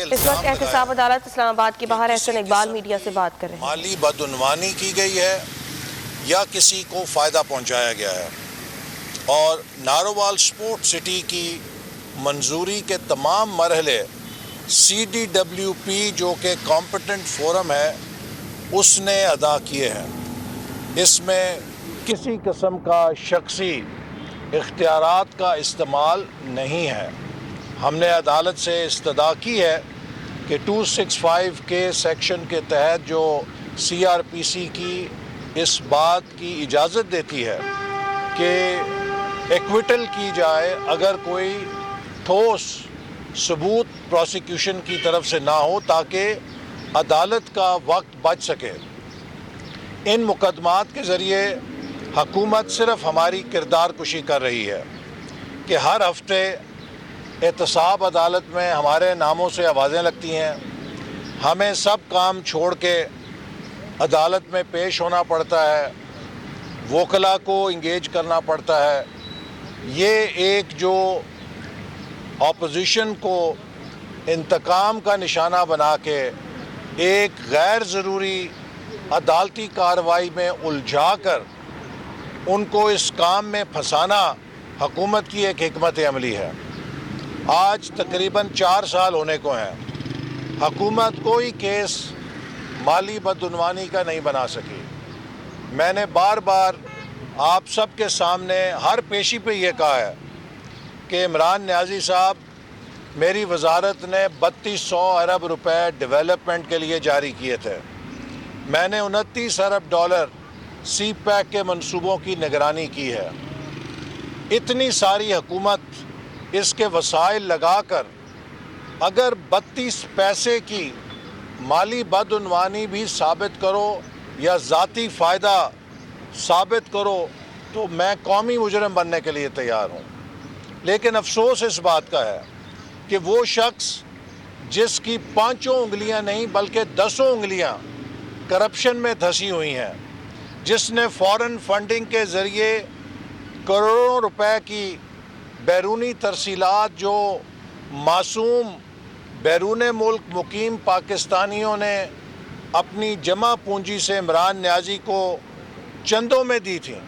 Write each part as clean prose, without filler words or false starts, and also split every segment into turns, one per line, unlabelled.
اس وقت احتساب عدالت اسلام آباد کے باہر احسن اقبال میڈیا سے بات کر رہے ہیں۔
مالی بدعنوانی کی گئی ہے یا کسی کو فائدہ پہنچایا گیا ہے، اور نارووال سپورٹ سٹی کی منظوری کے تمام مرحلے CDWP جو کہ کمپیٹنٹ فورم ہے اس نے ادا کیے ہیں۔ اس میں کسی قسم کا شخصی اختیارات کا استعمال نہیں ہے۔ ہم نے عدالت سے استدعا کی ہے کہ 265 کے سیکشن کے تحت جو CRPC کی اس بات کی اجازت دیتی ہے کہ ایکویٹل کی جائے اگر کوئی ٹھوس ثبوت پروسیکیوشن کی طرف سے نہ ہو، تاکہ عدالت کا وقت بچ سکے۔ ان مقدمات کے ذریعے حکومت صرف ہماری کردار کشی کر رہی ہے کہ ہر ہفتے احتساب عدالت میں ہمارے ناموں سے آوازیں لگتی ہیں، ہمیں سب کام چھوڑ کے عدالت میں پیش ہونا پڑتا ہے، وکلا کو انگیج کرنا پڑتا ہے۔ یہ ایک جو اپوزیشن کو انتقام کا نشانہ بنا کے ایک غیر ضروری عدالتی کارروائی میں الجھا کر ان کو اس کام میں پھنسانا حکومت کی ایک حکمت عملی ہے۔ آج تقریباً 4 سال ہونے کو ہیں، حکومت کوئی کیس مالی بدعنوانی کا نہیں بنا سکی۔ میں نے بار بار آپ سب کے سامنے ہر پیشی پہ یہ کہا ہے کہ عمران نیازی صاحب، میری وزارت نے 3200 ارب روپے ڈیولپمنٹ کے لیے جاری کیے تھے۔ میں نے 29 ارب ڈالر سی پیک کے منصوبوں کی نگرانی کی ہے۔ اتنی ساری حکومت اس کے وسائل لگا کر اگر 32 پیسے کی مالی بدعنوانی بھی ثابت کرو یا ذاتی فائدہ ثابت کرو تو میں قومی مجرم بننے کے لیے تیار ہوں۔ لیکن افسوس اس بات کا ہے کہ وہ شخص جس کی 5 انگلیاں نہیں بلکہ 10 انگلیاں کرپشن میں دھسی ہوئی ہیں، جس نے فارن فنڈنگ کے ذریعے کروڑوں روپے کی بیرونی ترسیلات جو معصوم بیرون ملک مقیم پاکستانیوں نے اپنی جمع پونجی سے عمران نیازی کو چندوں میں دی تھیں،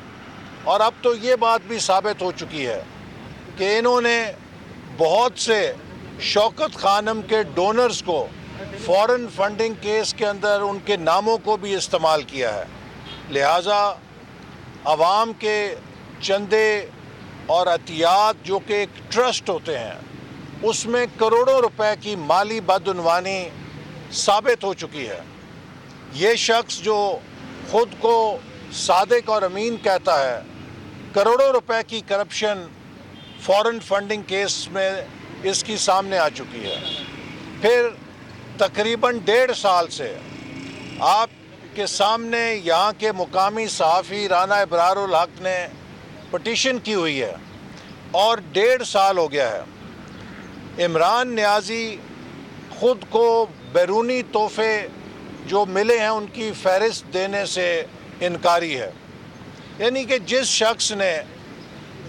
اور اب تو یہ بات بھی ثابت ہو چکی ہے کہ انہوں نے بہت سے شوکت خانم کے ڈونرز کو فارن فنڈنگ کیس کے اندر ان کے ناموں کو بھی استعمال کیا ہے۔ لہٰذا عوام کے چندے اور عطیات جو کہ ایک ٹرسٹ ہوتے ہیں، اس میں کروڑوں روپے کی مالی بدعنوانی ثابت ہو چکی ہے۔ یہ شخص جو خود کو صادق اور امین کہتا ہے، کروڑوں روپے کی کرپشن فارن فنڈنگ کیس میں اس کی سامنے آ چکی ہے۔ پھر تقریباً 1.5 سال سے آپ کے سامنے یہاں کے مقامی صحافی رانا ابرار الحق نے پٹیشن کی ہوئی ہے، اور 1.5 سال ہو گیا ہے۔ عمران نیازی خود کو بیرونی تحفے جو ملے ہیں ان کی فہرست دینے سے انکاری ہے، یعنی کہ جس شخص نے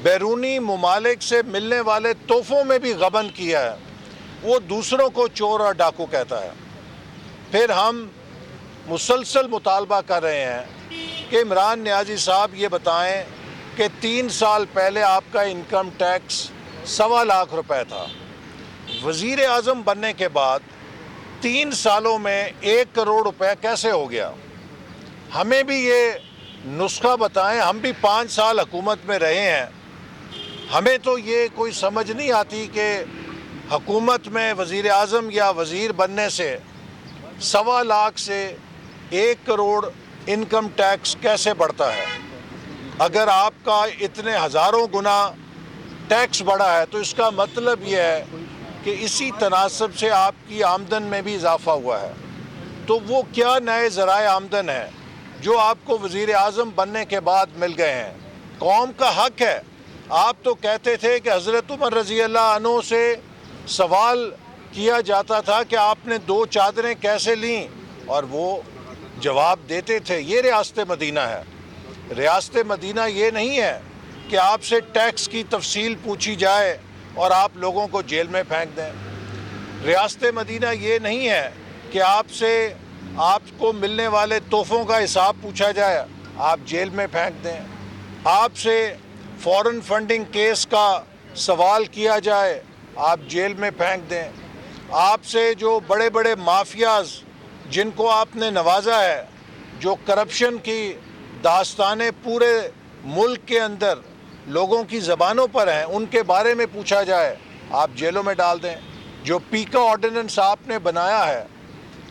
بیرونی ممالک سے ملنے والے تحفوں میں بھی غبن کیا ہے، وہ دوسروں کو چور اور ڈاکو کہتا ہے۔ پھر ہم مسلسل مطالبہ کر رہے ہیں کہ عمران نیازی صاحب یہ بتائیں کہ 3 سال پہلے آپ کا انکم ٹیکس 1.25 لاکھ روپے تھا، وزیر اعظم بننے کے بعد 3 سالوں میں 1 کروڑ روپے کیسے ہو گیا؟ ہمیں بھی یہ نسخہ بتائیں، ہم بھی 5 سال حکومت میں رہے ہیں، ہمیں تو یہ کوئی سمجھ نہیں آتی کہ حکومت میں وزیر اعظم یا وزیر بننے سے 1.25 لاکھ سے 1 کروڑ انکم ٹیکس کیسے بڑھتا ہے؟ اگر آپ کا اتنے ہزاروں گنا ٹیکس بڑھا ہے تو اس کا مطلب یہ ہے کہ اسی تناسب سے آپ کی آمدن میں بھی اضافہ ہوا ہے۔ تو وہ کیا نئے ذرائع آمدن ہیں جو آپ کو وزیر اعظم بننے کے بعد مل گئے ہیں؟ قوم کا حق ہے۔ آپ تو کہتے تھے کہ حضرت عمر رضی اللہ عنہ سے سوال کیا جاتا تھا کہ آپ نے 2 چادریں کیسے لیں، اور وہ جواب دیتے تھے یہ ریاست مدینہ ہے۔ ریاست مدینہ یہ نہیں ہے کہ آپ سے ٹیکس کی تفصیل پوچھی جائے اور آپ لوگوں کو جیل میں پھینک دیں۔ ریاست مدینہ یہ نہیں ہے کہ آپ سے آپ کو ملنے والے تحفوں کا حساب پوچھا جائے، آپ جیل میں پھینک دیں. آپ سے فورن فنڈنگ کیس کا سوال کیا جائے، آپ جیل میں پھینک دیں. آپ سے جو بڑے بڑے مافیاز جن کو آپ نے نوازا ہے، جو کرپشن کی داستانیں پورے ملک کے اندر لوگوں کی زبانوں پر ہیں، ان کے بارے میں پوچھا جائے، آپ جیلوں میں ڈال دیں. جو پیکا آرڈیننس آپ نے بنایا ہے،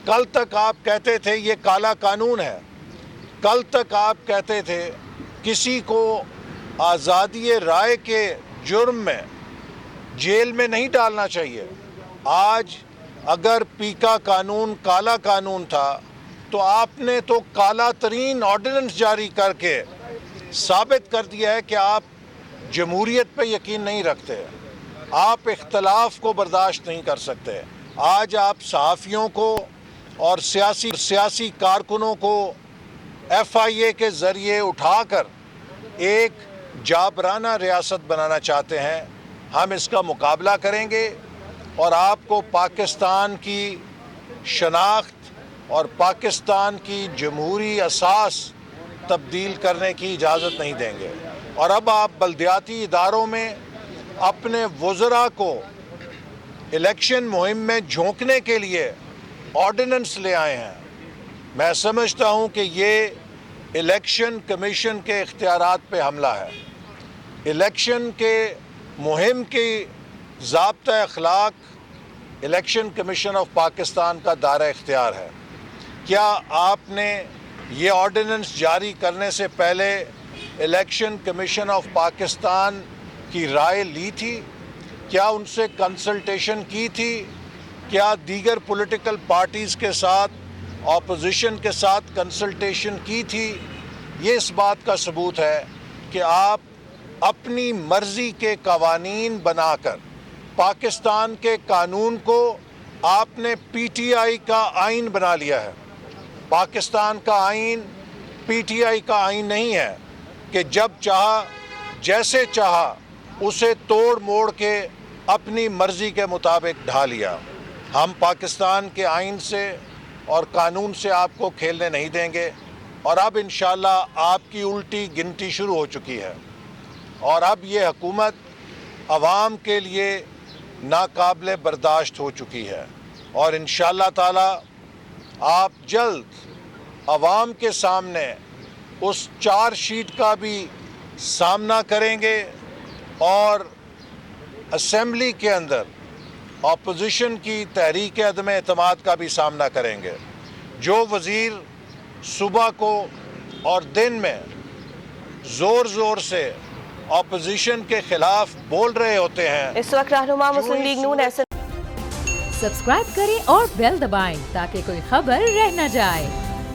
کل تک آپ کہتے تھے یہ کالا قانون ہے، کل تک آپ کہتے تھے کسی کو آزادی رائے کے جرم میں جیل میں نہیں ڈالنا چاہیے. آج اگر پیکا قانون کالا قانون تھا تو آپ نے تو کالا ترین آرڈیننس جاری کر کے ثابت کر دیا ہے کہ آپ جمہوریت پہ یقین نہیں رکھتے، آپ اختلاف کو برداشت نہیں کر سکتے. آج آپ صحافیوں کو اور سیاسی کارکنوں کو ایف آئی اے کے ذریعے اٹھا کر ایک جابرانہ ریاست بنانا چاہتے ہیں. ہم اس کا مقابلہ کریں گے اور آپ کو پاکستان کی شناخت اور پاکستان کی جمہوری اساس تبدیل کرنے کی اجازت نہیں دیں گے. اور اب آپ بلدیاتی اداروں میں اپنے وزراء کو الیکشن مہم میں جھونکنے کے لیے آرڈیننس لے آئے ہیں. میں سمجھتا ہوں کہ یہ الیکشن کمیشن کے اختیارات پہ حملہ ہے. الیکشن کے مہم کی ضابطہ اخلاق الیکشن کمیشن آف پاکستان کا دائرہ اختیار ہے. کیا آپ نے یہ آرڈیننس جاری کرنے سے پہلے الیکشن کمیشن آف پاکستان کی رائے لی تھی؟ کیا ان سے کنسلٹیشن کی تھی؟ کیا دیگر پولیٹیکل پارٹیز کے ساتھ، اپوزیشن کے ساتھ کنسلٹیشن کی تھی؟ یہ اس بات کا ثبوت ہے کہ آپ اپنی مرضی کے قوانین بنا کر پاکستان کے قانون کو آپ نے پی ٹی آئی کا آئین بنا لیا ہے. پاکستان کا آئین پی ٹی آئی کا آئین نہیں ہے کہ جب چاہا جیسے چاہا اسے توڑ موڑ کے اپنی مرضی کے مطابق ڈھا لیا. ہم پاکستان کے آئین سے اور قانون سے آپ کو کھیلنے نہیں دیں گے. اور اب انشاءاللہ آپ کی الٹی گنتی شروع ہو چکی ہے اور اب یہ حکومت عوام کے لیے ناقابل برداشت ہو چکی ہے. اور انشاءاللہ تعالی آپ جلد عوام کے سامنے اس چارج شیٹ کا بھی سامنا کریں گے اور اسمبلی کے اندر اپوزیشن کی تحریک عدم اعتماد کا بھی سامنا کریں گے. جو وزیر صبح کو اور دن میں زور زور سے اپوزیشن کے خلاف بول رہے ہوتے ہیں.
اس وقت رہنما مسلم لیگ نون ایسن
سبسکرائب کریں اور بیل دبائیں تاکہ کوئی خبر رہ نہ جائے.